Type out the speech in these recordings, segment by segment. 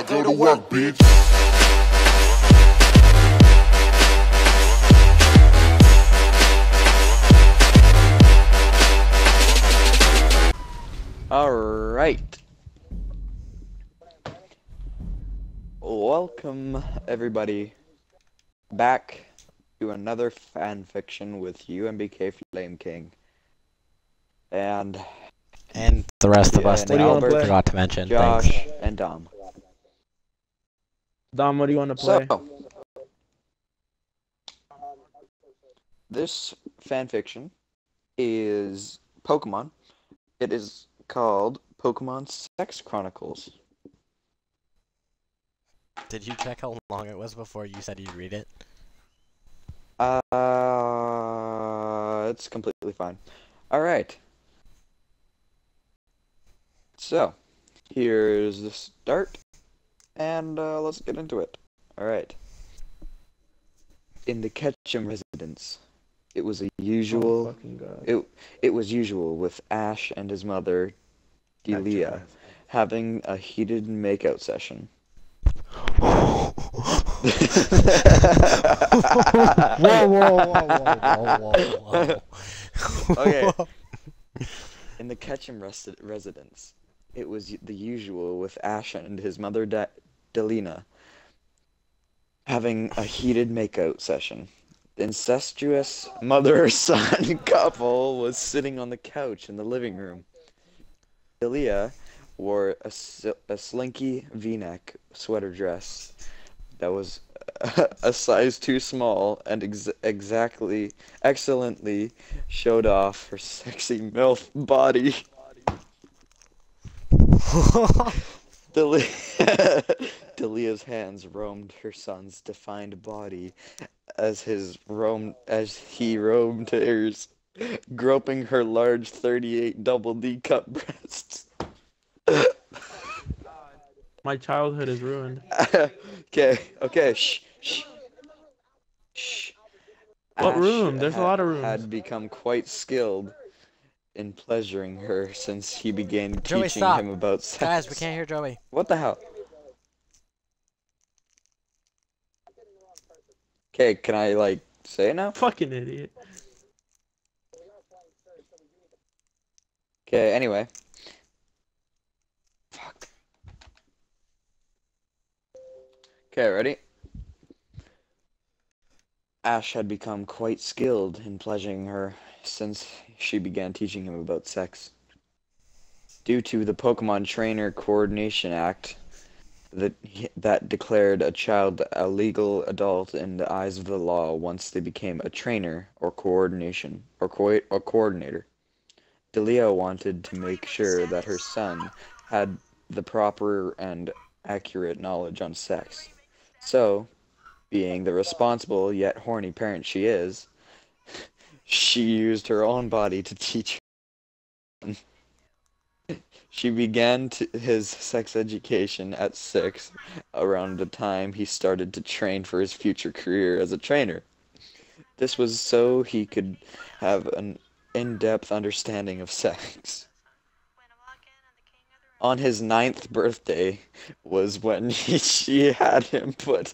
I go to work, bitch. Alright. Welcome, everybody, back to another fan fiction with UMBK Flame King. And the rest of us and that you Albert, forgot to mention. Josh, Thanks. and Dom. Dom, what do you want to play? So, this fan fiction is Pokemon. It is called Pokemon Sex Chronicles. Did you check how long it was before you said you'd read it? It's completely fine. Alright. So, here's the start, and let's get into it. Alright. In the Ketchum residence, it was a usual... It was usual with Ash and his mother, Delia, having a heated makeout session. Whoa. Okay. In the Ketchum residence, it was the usual with Ash and his mother, Delina, having a heated makeout session. The incestuous mother-son couple was sitting on the couch in the living room. Delia wore a slinky V-neck sweater dress that was a size too small and excellently showed off her sexy MILF body. Delia's hands roamed her son's defined body as he roamed hers, groping her large 38 double D cup breasts. My childhood is ruined. Okay, shh. What Ash room? There's a lot of rooms. Had become quite skilled in pleasuring her since he began Joey, teaching stop. him about sex. Guys, we can't hear Joey. What the hell? Okay, can I, like, say it now? Fucking idiot. Okay, anyway. Fuck. Okay, ready? Ash had become quite skilled in pleasuring her since she began teaching him about sex. Due to the Pokemon Trainer Coordination Act that declared a child a legal adult in the eyes of the law once they became a trainer or coordinator. Delia wanted to make sure that her son had the proper and accurate knowledge on sex. So, being the responsible yet horny parent she is, she used her own body to teach him. She began his sex education at 6, around the time he started to train for his future career as a trainer. This was so he could have an in-depth understanding of sex. On his 9th birthday was when she had him put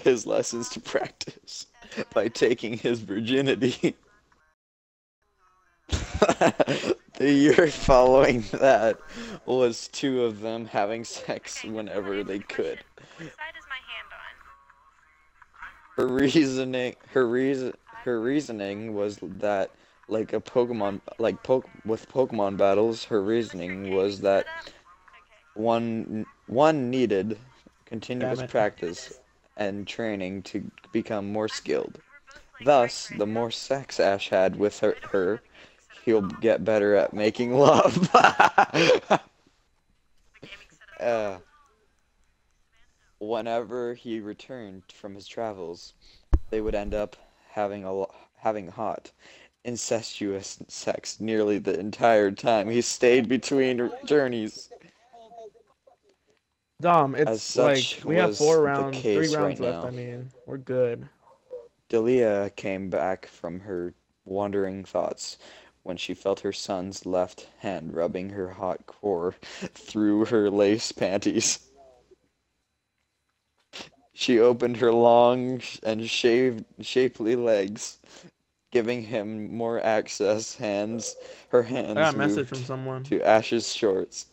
his lessons to practice by taking his virginity. The year following that was 2 of them having sex whenever they could. Her reasoning was that, like with Pokemon battles, her reasoning was that one needed continuous practice and training to become more skilled. Thus, the more sex Ash had with her, he'll get better at making love. Whenever he returned from his travels, they would end up having hot, incestuous sex nearly the entire time he stayed between journeys. Dom, it's like we have 3 rounds right left. now. I mean, we're good. Delia came back from her wandering thoughts when she felt her son's left hand rubbing her hot core through her lace panties. She opened her long and shapely legs, giving him more access. Her I got hands a message from moved someone. to Ash's shorts,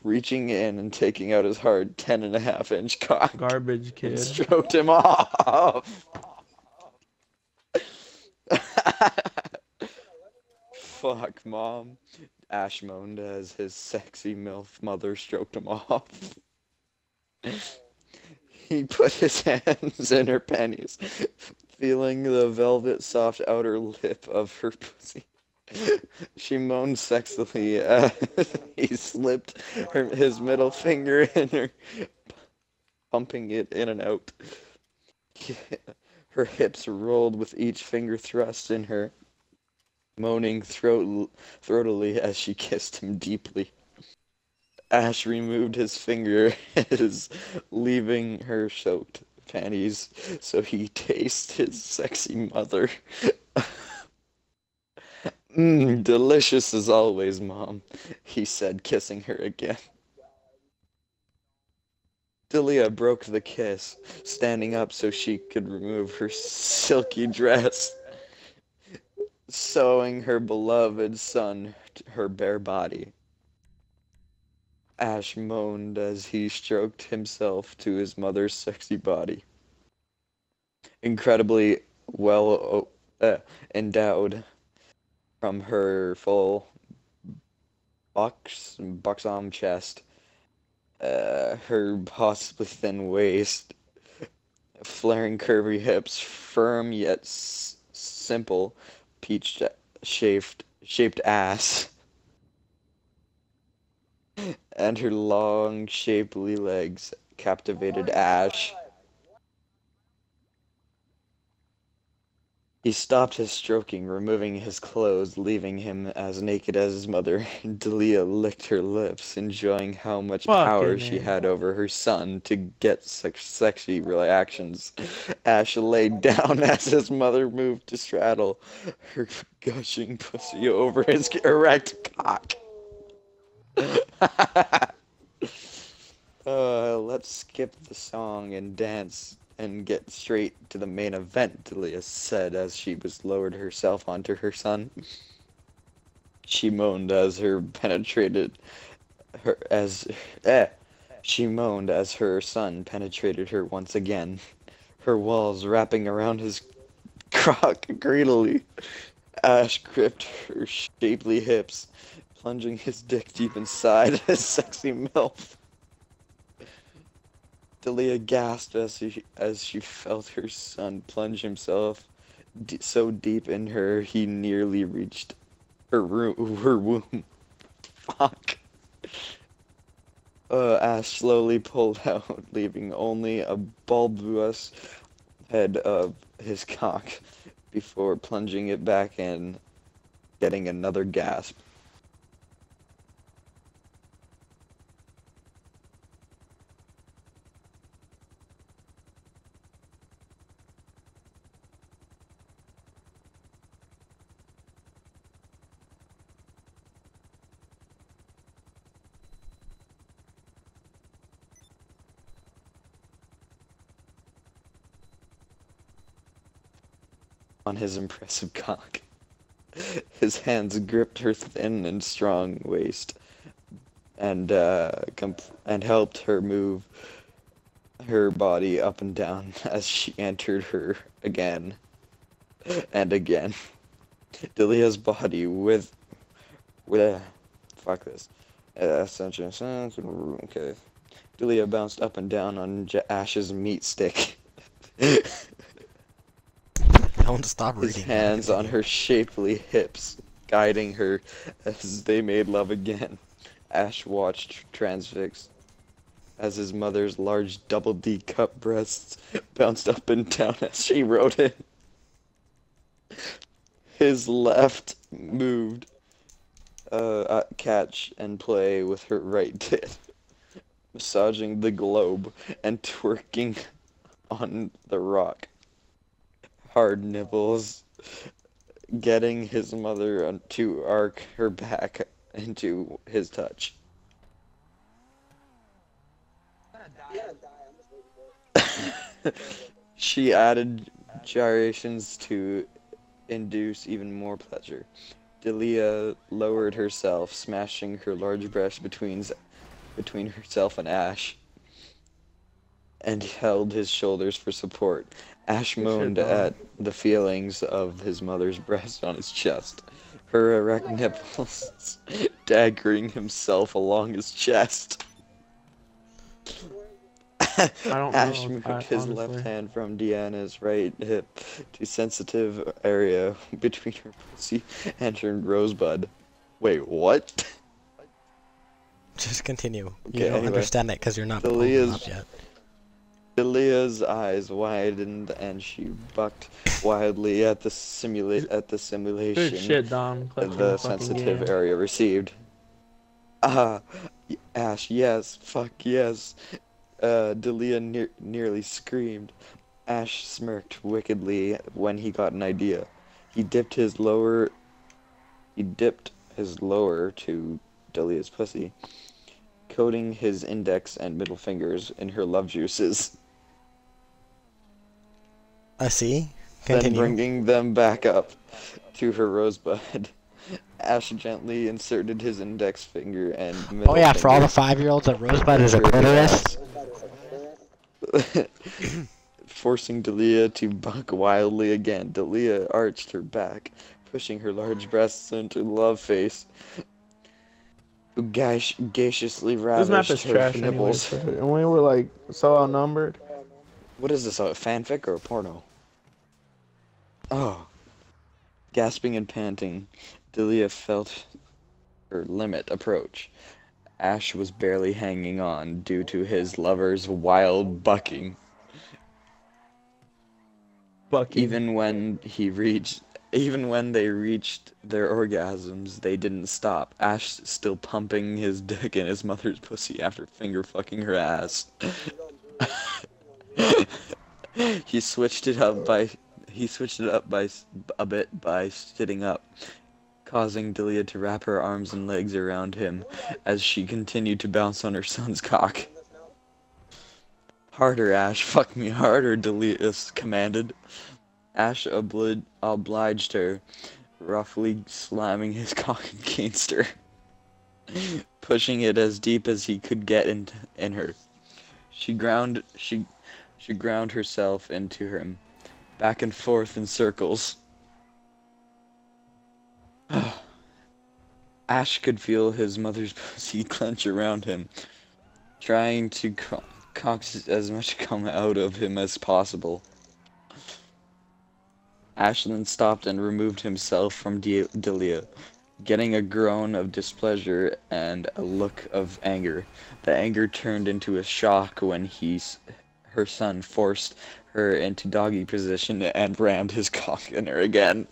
reaching in and taking out his hard 10.5-inch cock Garbage and kid. stroked him off. Fuck, Mom. Ash moaned as his sexy MILF mother stroked him off. He put his hands in her panties, feeling the velvet soft outer lip of her pussy. She moaned sexily as he slipped his middle finger in her, pumping it in and out. Her hips rolled with each finger thrust in her, moaning throatily as she kissed him deeply. Ash removed his fingers, leaving her soaked panties, so he tasted his sexy mother. Delicious as always, Mom, he said, kissing her again. Delia broke the kiss, standing up so she could remove her silky dress, showing her beloved son her bare body. Ash moaned as he stroked himself to his mother's sexy body. Incredibly well endowed from her full buxom chest, her possibly thin waist, flaring curvy hips, firm yet simple, peach shaped ass, and her long, shapely legs captivated Ash. He stopped his stroking, removing his clothes, leaving him as naked as his mother. Delia licked her lips, enjoying how much power she Fucking had over her son to get such sexy reactions. Ash laid down as his mother moved to straddle her gushing pussy over his erect cock. Let's skip the song and dance and get straight to the main event, Delia said as she lowered herself onto her son. She moaned as she moaned as her son penetrated her once again, her walls wrapping around his cock greedily. Ash gripped her shapely hips, plunging his dick deep inside his sexy MILF. Delia gasped as she felt her son plunge himself so deep in her he nearly reached her womb. Fuck. Ash slowly pulled out, leaving only a bulbous head of his cock before plunging it back in, getting another gasp. On his impressive cock. His hands gripped her thin and strong waist and helped her move her body up and down as she entered her again and again. Delia's body with fuck this. Okay. Delia bounced up and down on Ash's meat stick. Don't stop reading. His hands on her shapely hips, guiding her as they made love again. Ash watched transfixed as his mother's large double D cup breasts bounced up and down as she rode it. His left moved, catch and play with her right tit, massaging the globe and twerking on the rock. Hard nipples, getting his mother to arc her back into his touch. She added gyrations to induce even more pleasure. Delia lowered herself, smashing her large breast between herself and Ash, and held his shoulders for support. Ash moaned at the feelings of his mother's breast on his chest, her erect nipples daggering himself along his chest. Ash moved his left hand from Deanna's right hip to sensitive area between her pussy and her rosebud. Wait, what? Just continue. Okay, you don't anyway, understand it because you're not open up yet. Delia's eyes widened and she bucked wildly at the simulation Good shit, Dom. the sensitive area received. Ah, Ash, yes, fuck yes. Delia nearly screamed. Ash smirked wickedly when he got an idea. He dipped his lower to Delia's pussy, coating his index and middle fingers in her love juices. I see. Continue. Then bringing them back up to her rosebud. Ash gently inserted his index finger and middle finger. For all the 5-year-olds, a rosebud is a clitoris. Forcing Delia to buck wildly again. Delia arched her back, pushing her large breasts into the love face. Gaciously ravished her nipples. Anyway, and we were like so outnumbered. What is this, a fanfic or a porno? Oh. Gasping and panting, Delia felt her limit approach. Ash was barely hanging on due to his lover's wild bucking. Even when they reached their orgasms, they didn't stop. Ash still pumping his dick in his mother's pussy after finger fucking her ass. He switched it up by a bit by sitting up, causing Delia to wrap her arms and legs around him as she continued to bounce on her son's cock. Harder, Ash, fuck me harder, Delia commanded. Ash obliged her, roughly slamming his cock against her, pushing it as deep as he could get in her. She ground herself into him, back and forth in circles. Ash could feel his mother's pussy clench around him, trying to coax as much cum out of him as possible. Ash then stopped and removed himself from Delia, getting a groan of displeasure and a look of anger. The anger turned into a shock when her son forced her into doggy position and rammed his cock in her again.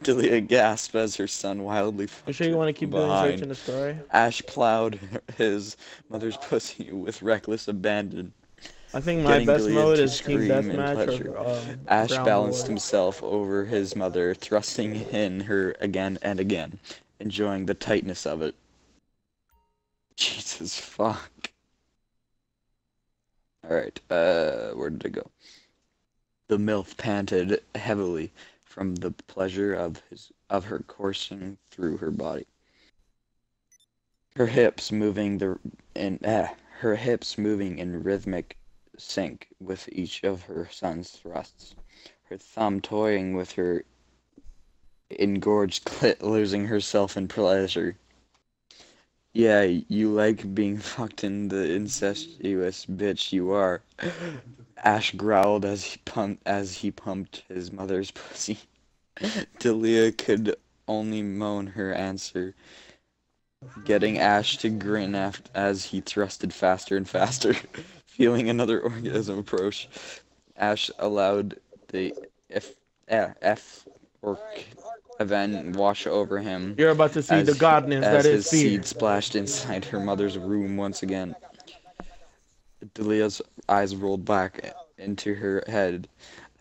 Delia gasped as her son wildly fucked You sure you want to keep doing searching the story? Ash plowed his mother's pussy with reckless abandon. I think my best mode is Team Deathmatch or Ash balanced himself over his mother, thrusting in her again and again, enjoying the tightness of it. Jesus fuck. Alright, where did it go? The MILF panted heavily from the pleasure of her coursing through her body. Her hips moving in rhythmic sync with each of her son's thrusts. Her thumb toying with her engorged clit, losing herself in pleasure. Yeah, you like being fucked in the incestuous bitch you are. Ash growled as he pumped his mother's pussy. Delia could only moan her answer, getting Ash to grin as he thrusted faster and faster. Feeling another orgasm approach, Ash allowed the F event wash over him. You're about to see the godness that is fear. As his seed splashed inside her mother's womb once again. Delia's eyes rolled back into her head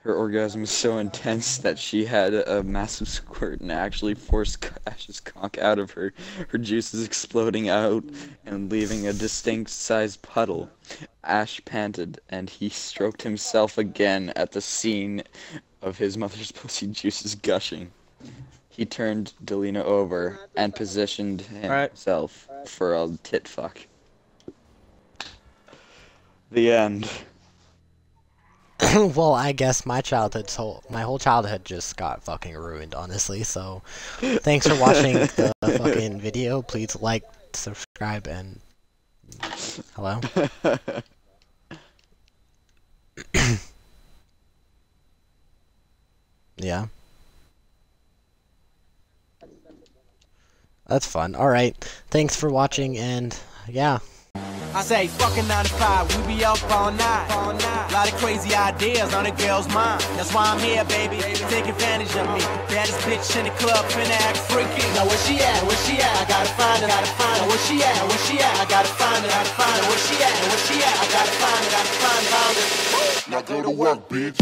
Her orgasm was so intense that she had a massive squirt and actually forced Ash's cock out of her, her juices exploding out and leaving a distinct sized puddle. Ash panted, and he stroked himself again at the scene of his mother's pussy juices gushing. He turned Delina over and positioned himself for a tit fuck. The end. Well, I guess my whole childhood just got fucking ruined, honestly. So, thanks for watching the fucking video. Please like, subscribe, and hello. Yeah. That's fun. Alright, thanks for watching, and yeah. I say fucking 9 to 5, we be up all night. Lot of crazy ideas on a girl's mind. That's why I'm here, baby. Take advantage of me. Baddest bitch in the club, finna act freaky. Now where she at? Where she at? I gotta find her. Now where she at? Where she at? I gotta find her. Now where she at? Where she at? I gotta find her. Now go to work, bitch.